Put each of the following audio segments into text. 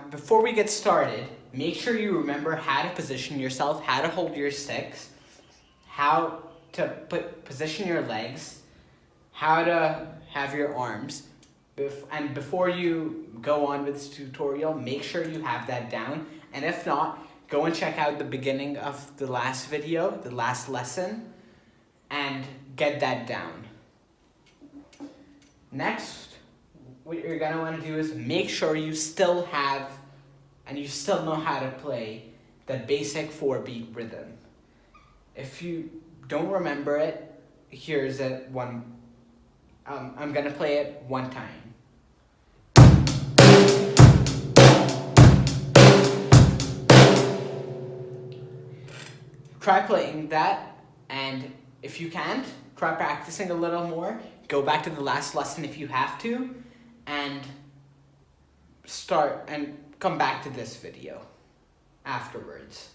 before we get started, make sure you remember how to position yourself, how to hold your sticks, how to position your legs, how to have your arms. And before you go on with this tutorial, make sure you have that down. And if not, go and check out the beginning of the last video, the last lesson, and get that down. Next, what you're gonna wanna do is make sure you still have, and you still know how to play that basic 4-beat rhythm. If you don't remember it, here's it one. I'm gonna play it one time. Try playing that, and if you can't, try practicing a little more. Go back to the last lesson if you have to, and come back to this video afterwards.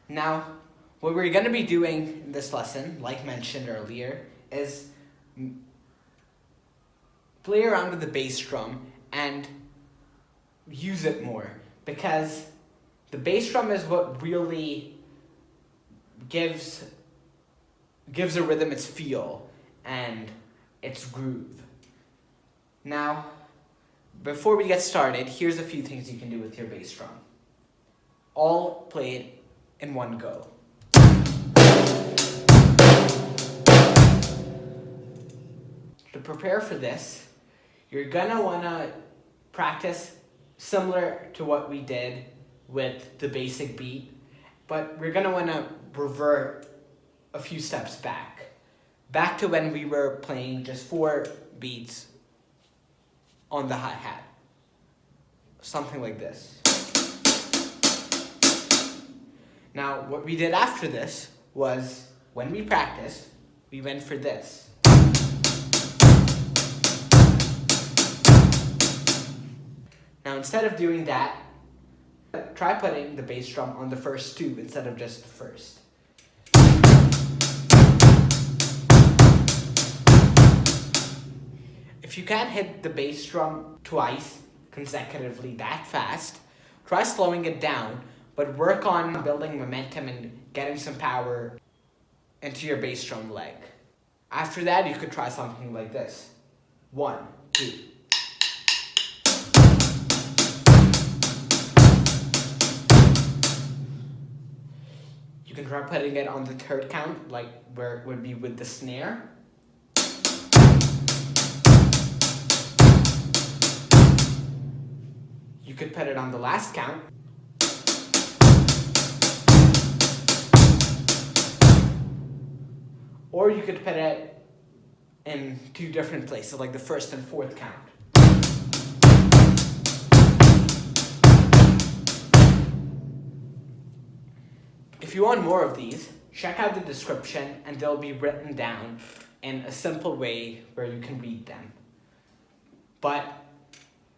Now, what we're going to be doing in this lesson, like mentioned earlier, is play around with the bass drum and use it more, because the bass drum is what really gives a rhythm its feel and its groove. Now, before we get started, here's a few things you can do with your bass drum. All play it in one go. To prepare for this, you're gonna wanna practice similar to what we did with the basic beat, but we're gonna wanna revert a few steps back to when we were playing just 4 beats on the hi-hat. Something like this. Now, what we did after this was, when we practiced, we went for this. Now, instead of doing that, try putting the bass drum on the first 2 instead of just the first. If you can't hit the bass drum twice consecutively that fast, try slowing it down, but work on building momentum and getting some power into your bass drum leg. After that, you could try something like this. 1, 2. You can try putting it on the 3rd count, like where it would be with the snare. You could put it on the last count. Or you could put it in 2 different places, like the 1st and 4th count. If you want more of these, check out the description and they'll be written down in a simple way where you can read them. But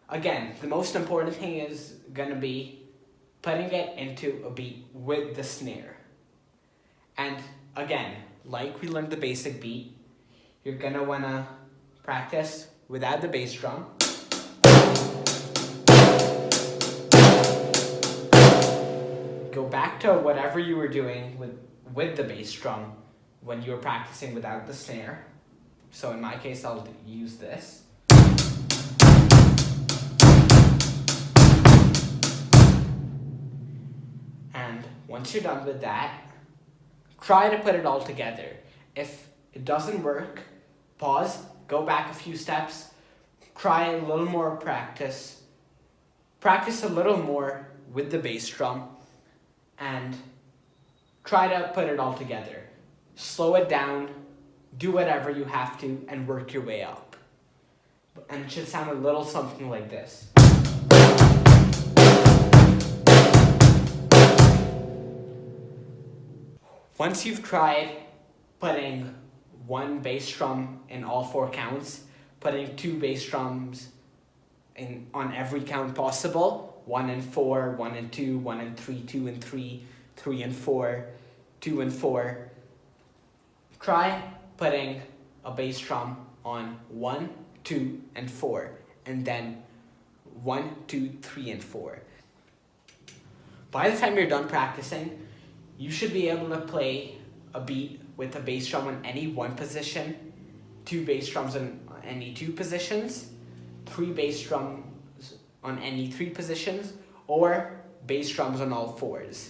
again, the most important thing is going to be putting it into a beat with the snare. And again, like we learned the basic beat, you're going to want to practice without the bass drum. Go back to whatever you were doing with the bass drum when you were practicing without the snare. So in my case, I'll use this. And once you're done with that, try to put it all together. If it doesn't work, pause, go back a few steps, try a little more practice a little more with the bass drum, and try to put it all together. Slow it down, do whatever you have to, and work your way up. And it should sound a little something like this. Once you've tried putting 1 bass drum in all 4 counts, putting 2 bass drums on every count possible, 1 and 4, 1 and 2, 1 and 3, 2 and 3, 3 and 4, 2 and 4, try putting a bass drum on 1, 2, and 4, and then 1, 2, 3, and 4. By the time you're done practicing, you should be able to play a beat with a bass drum on any one position, 2 bass drums on any 2 positions, 3 bass drums on any 3 positions, or bass drums on all 4s.